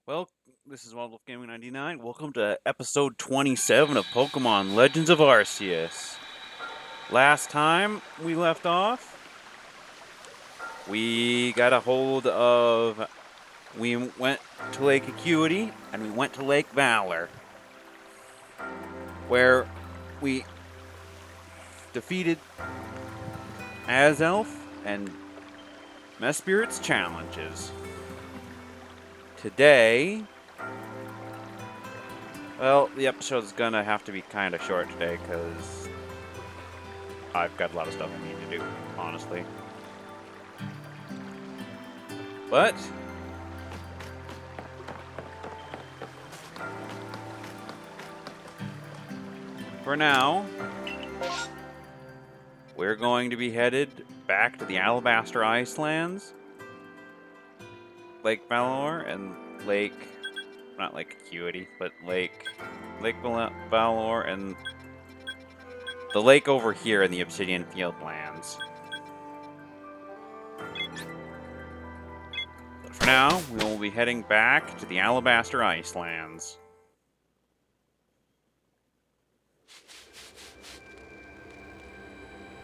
Well, this is Wildwolf Gaming 99. Welcome to episode 27 of Pokemon Legends of Arceus. Last time we left off, we got a hold of. We went to Lake Acuity and we went to Lake Valor, where we defeated Azelf and Mespirit's challenges. Today, well, the episode's gonna have to be kind of short today because I've got a lot of stuff I need to do, honestly. But for now, we're going to be headed back to the Alabaster Icelands, Lake Valor, and not Lake Acuity, but Lake Valor, and the lake over here in the Obsidian Fieldlands. But for now, we will be heading back to the Alabaster Icelands.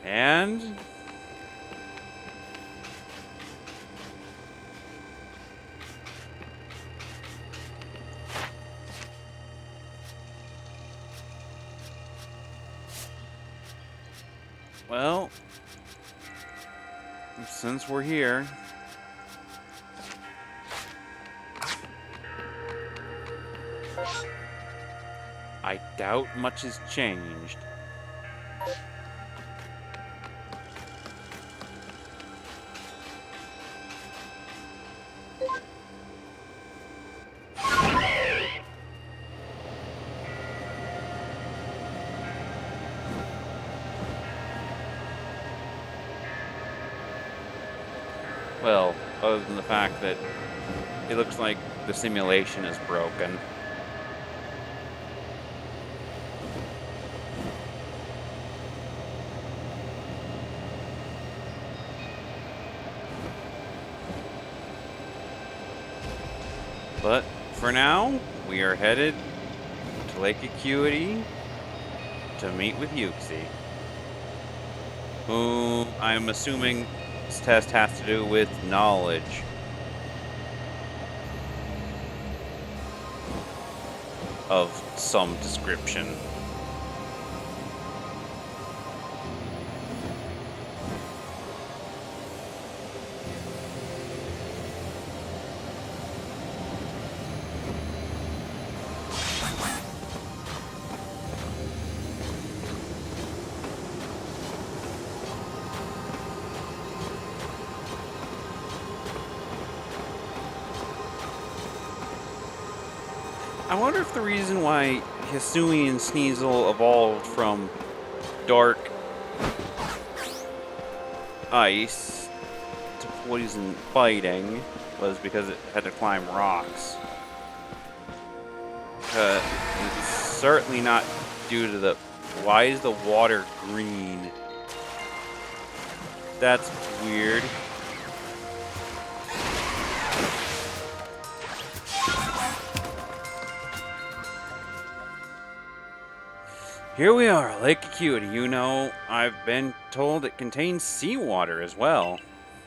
And well, since we're here, I doubt much has changed. Well, other than the fact that it looks like the simulation is broken. But for now, we are headed to Lake Acuity to meet with Yuxi, who I'm assuming this test has to do with knowledge of some description. I wonder if the reason why Hisuian Sneasel evolved from dark ice to poison fighting was because it had to climb rocks. It's certainly not due to the... Why is the water green? That's weird. Here we are, Lake Acuity. You know, I've been told it contains seawater as well.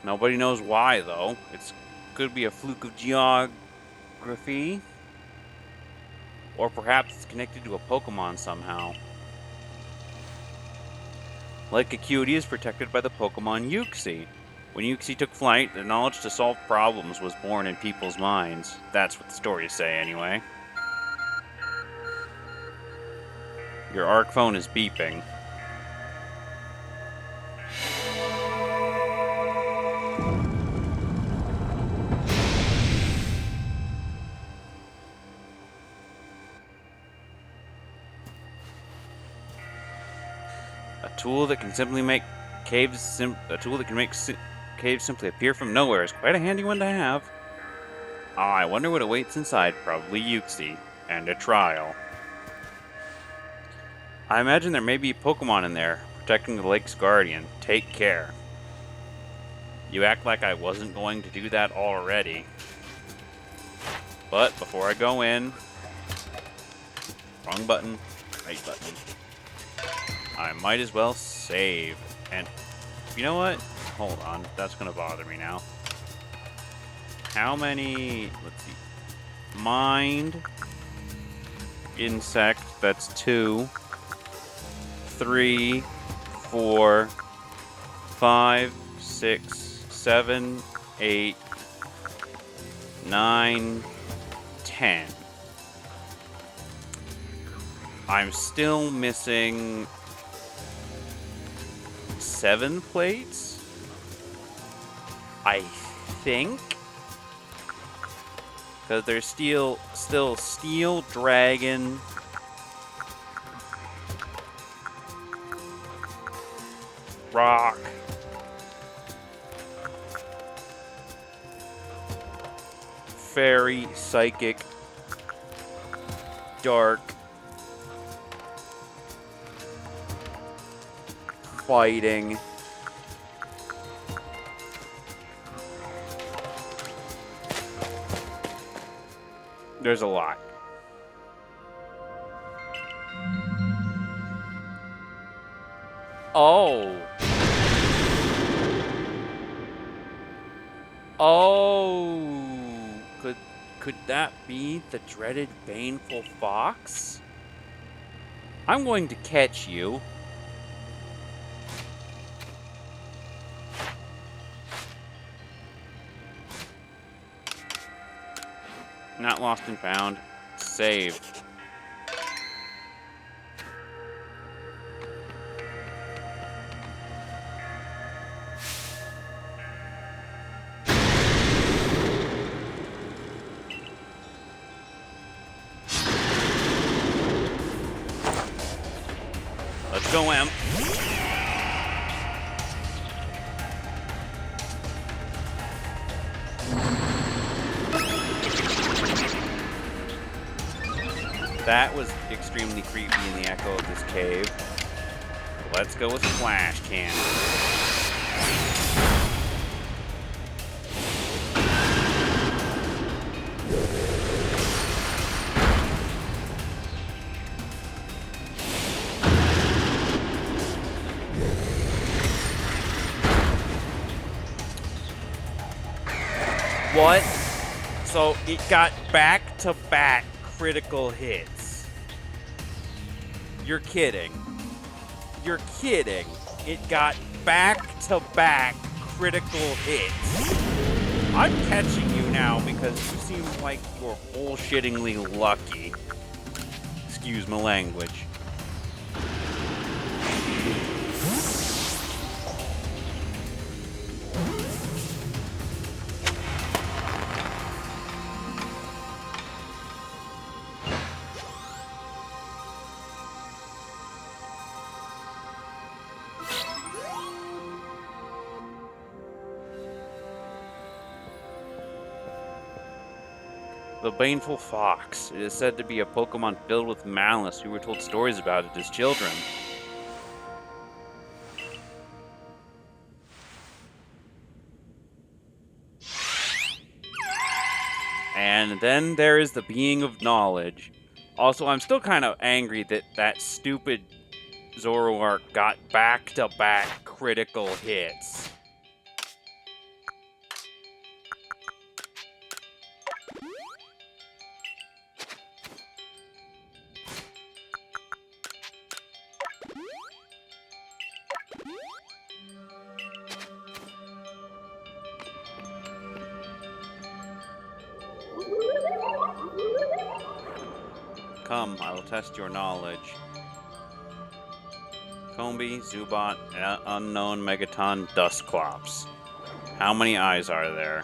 Nobody knows why, though. It could be a fluke of geography. Or perhaps it's connected to a Pokemon somehow. Lake Acuity is protected by the Pokemon Yuxi. When Yuxi took flight, the knowledge to solve problems was born in people's minds. That's what the stories say, anyway. Your ARC phone is beeping. A tool that can make caves simply appear from nowhere is quite a handy one to have. Ah, I wonder what awaits inside. Probably Yuxi and a trial. I imagine there may be Pokemon in there, protecting the lake's guardian. Take care. You act like I wasn't going to do that already. But before I go in, wrong button, right button, I might as well save. And you know what? Hold on, that's gonna bother me now. How many, let's see, mind, insect, that's 2, 3, 4, 5, 6, 7, 8, 9, 10. I'm still missing 7 plates, I think, because there's still steel dragon, rock, fairy, psychic, dark, fighting. There's a lot. Oh. Oh. Could that be the dreaded baneful fox? I'm going to catch you. Not lost and found. Save. Let's go, Em. That was extremely creepy in the echo of this cave. Let's go with flash cannon. What? So it got back-to-back critical hits. You're kidding. You're kidding. It got back-to-back critical hits. I'm catching you now because you seem like you're bullshittingly lucky. Excuse my language. The Baneful Fox. It is said to be a Pokemon filled with malice. We were told stories about it as children. And then there is the Being of Knowledge. Also, I'm still kind of angry that that stupid Zoroark got back-to-back critical hits. Come, I will test your knowledge. Combi, Zubat, Unknown, Megaton, Dusclops. How many eyes are there?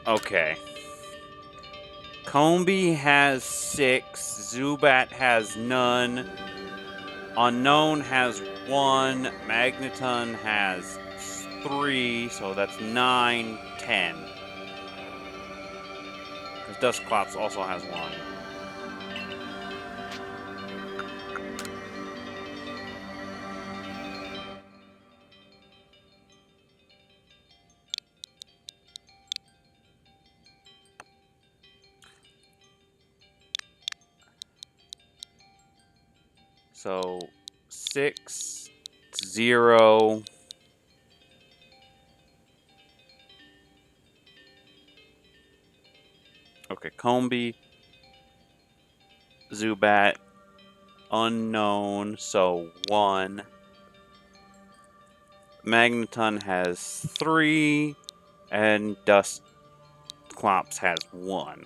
Okay. Combi has 6, Zubat has none, Unknown has 1, Magneton has 3, so that's 9, 10. Because Dusclops also has 1. So 6, 0. Okay, Combi, Zubat, unknown, so 1. Magneton has 3, and Dusclops has 1.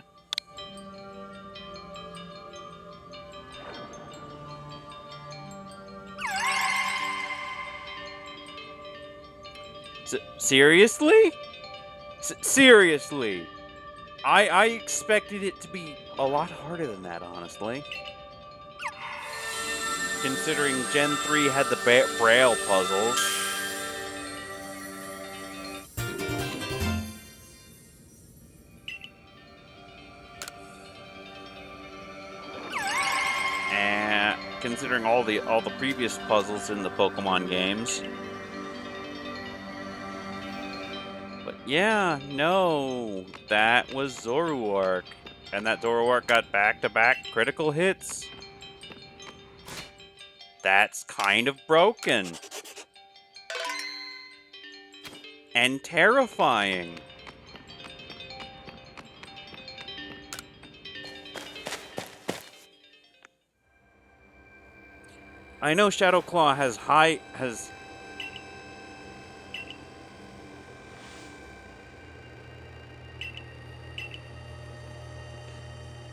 Seriously? Seriously? I expected it to be a lot harder than that, honestly. Considering Gen 3 had the Braille puzzles. And considering all the previous puzzles in the Pokemon games. But yeah, no, that was Zoroark. And that Zoroark got back-to-back critical hits. That's kind of broken. And terrifying. I know Shadow Claw has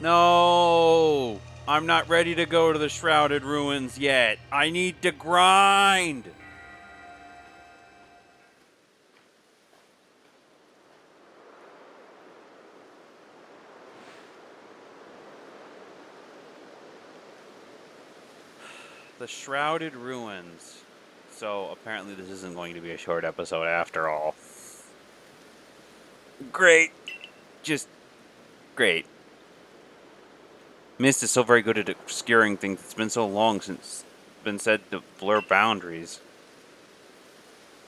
No! I'm not ready to go to the Shrouded Ruins yet. I need to grind! The Shrouded Ruins. So apparently this isn't going to be a short episode after all. Great. Just great. Mist is so very good at obscuring things. It's been so long since it's been said to blur boundaries.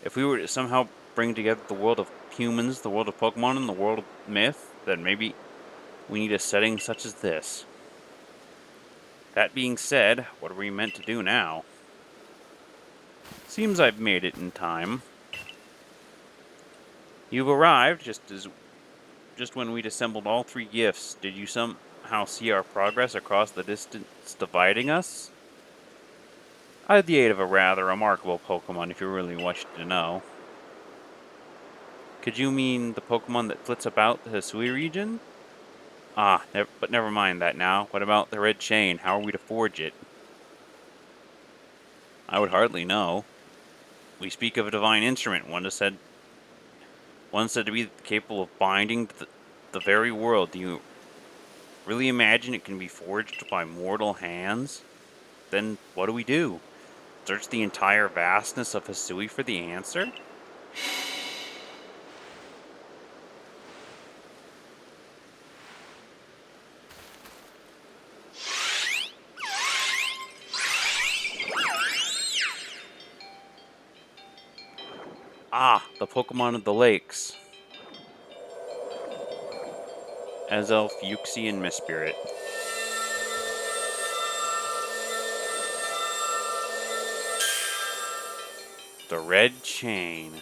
If we were to somehow bring together the world of humans, the world of Pokemon, and the world of myth, then maybe we need a setting such as this. That being said, what are we meant to do now? Seems I've made it in time. You've arrived just when we'd assembled all 3 gifts. Did you somehow see our progress across the distance dividing us? I had the aid of a rather remarkable Pokemon, if you really wish to know. Could you mean the Pokemon that flits about the Hisui region? Ah, but never mind that now. What about the red chain? How are we to forge it? I would hardly know. We speak of a divine instrument, one said to be capable of binding the very world. Do you really imagine it can be forged by mortal hands? Then what do we do? Search the entire vastness of Hisui for the answer? Ah, the Pokemon of the lakes. Azelf, Uxie, and Mispirit. The red chain.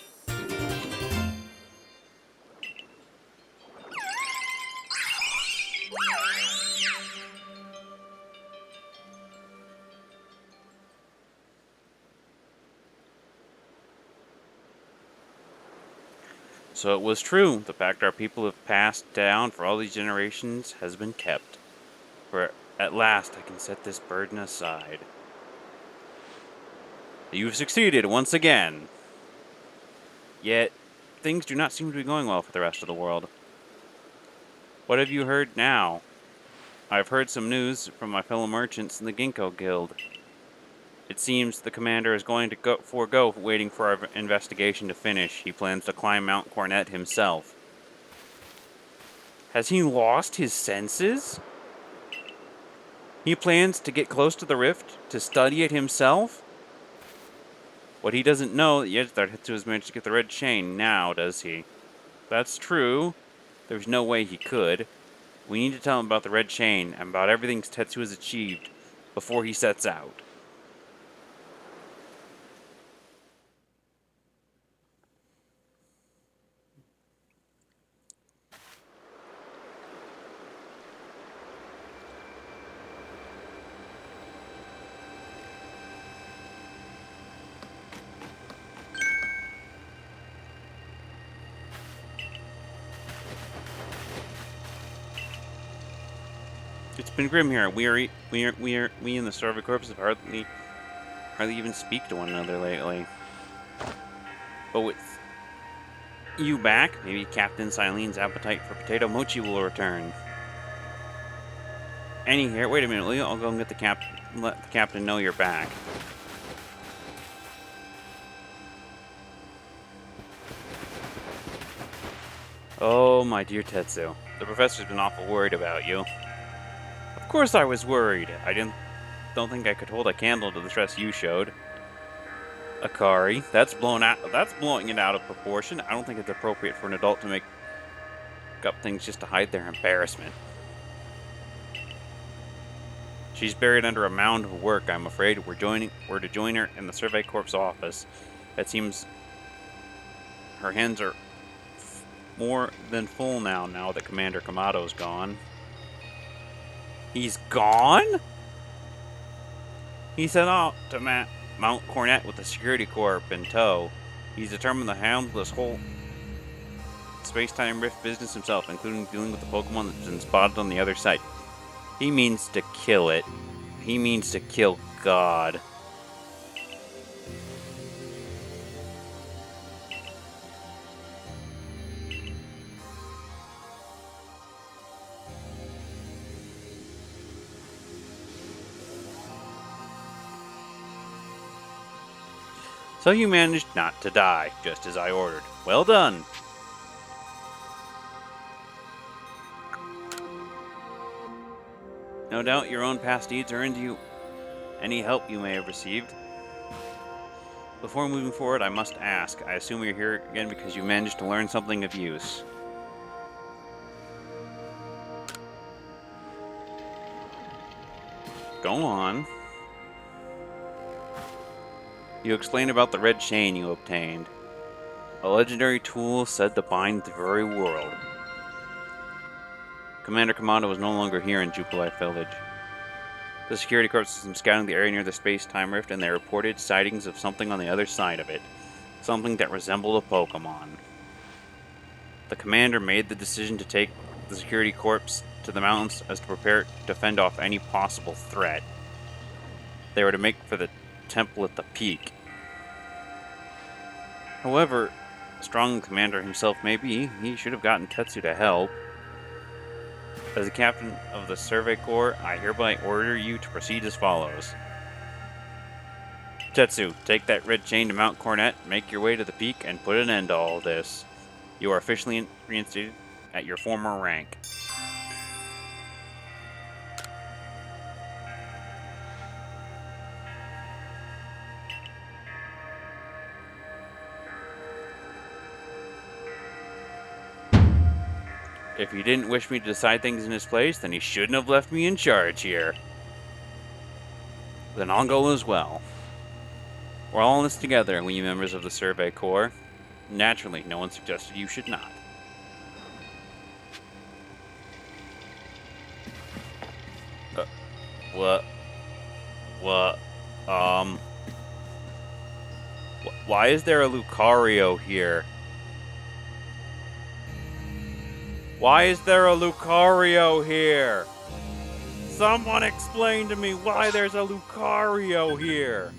So it was true. The fact our people have passed down for all these generations has been kept. For at last I can set this burden aside. You've succeeded once again. Yet, things do not seem to be going well for the rest of the world. What have you heard now? I've heard some news from my fellow merchants in the Ginkgo Guild. It seems the commander is going to forego waiting for our investigation to finish. He plans to climb Mount Cornet himself. Has he lost his senses? He plans to get close to the rift to study it himself? What he doesn't know yet is that Tetsu has managed to get the red chain now, does he? That's true. There's no way he could. We need to tell him about the red chain and about everything Tetsu has achieved before he sets out. It's been grim here. We in the Survey Corps have hardly even speak to one another lately. But with you back, maybe Captain Silene's appetite for potato mochi will return. Annie here. Wait a minute, will you? I'll go and get the let the captain know you're back. Oh, my dear Tetsu. The professor's been awful worried about you. Of course I was worried. Don't think I could hold a candle to the stress you showed. Akari, that's blowing it out of proportion. I don't think it's appropriate for an adult to make up things just to hide their embarrassment. She's buried under a mound of work, I'm afraid. We're to join her in the Survey Corps office. It seems her hands are more than full now that Commander Kamado's gone. He's gone? He set out to Mount Cornet with the security corps in tow. He's determined to handle this whole space-time rift business himself, including dealing with the Pokemon that's been spotted on the other side. He means to kill it. He means to kill God. So you managed not to die, just as I ordered. Well done. No doubt your own past deeds earned you any help you may have received. Before moving forward, I must ask. I assume you're here again because you managed to learn something of use. Go on. You explained about the red chain you obtained. A legendary tool said to bind the very world. Commander Kamado was no longer here in Jubilife Village. The security corps was scouting the area near the space-time rift, and they reported sightings of something on the other side of it. Something that resembled a Pokemon. The commander made the decision to take the security corps to the mountains as to prepare to fend off any possible threat. They were to make for the temple at the peak. However, strong the commander himself may be, he should have gotten Tetsu to help. As the captain of the Survey Corps, I hereby order you to proceed as follows. Tetsu, take that red chain to Mount Cornet, make your way to the peak, and put an end to all this. You are officially reinstated at your former rank. If he didn't wish me to decide things in his place, then he shouldn't have left me in charge here. Then I'll go as well. We're all in this together, we members of the Survey Corps. Naturally, no one suggested you should not. Why is there a Lucario here? Why is there a Lucario here? Someone explain to me why there's a Lucario here.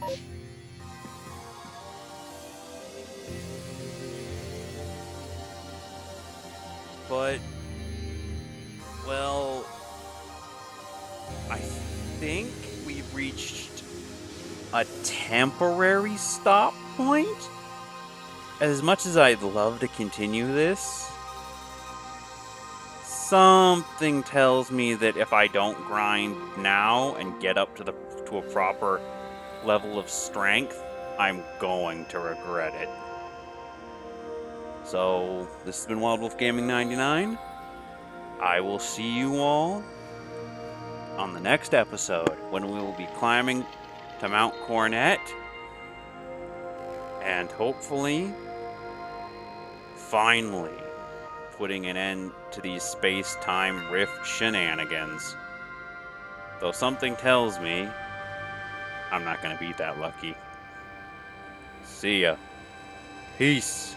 But, well, I think we've reached a temporary stop point. As much as I'd love to continue this, something tells me that if I don't grind now and get up to a proper level of strength, I'm going to regret it. So, this has been Wild Wolf Gaming 99. I will see you all on the next episode when we will be climbing to Mount Cornet and hopefully, finally, putting an end to these space-time rift shenanigans. Though something tells me I'm not going to be that lucky. See ya. Peace.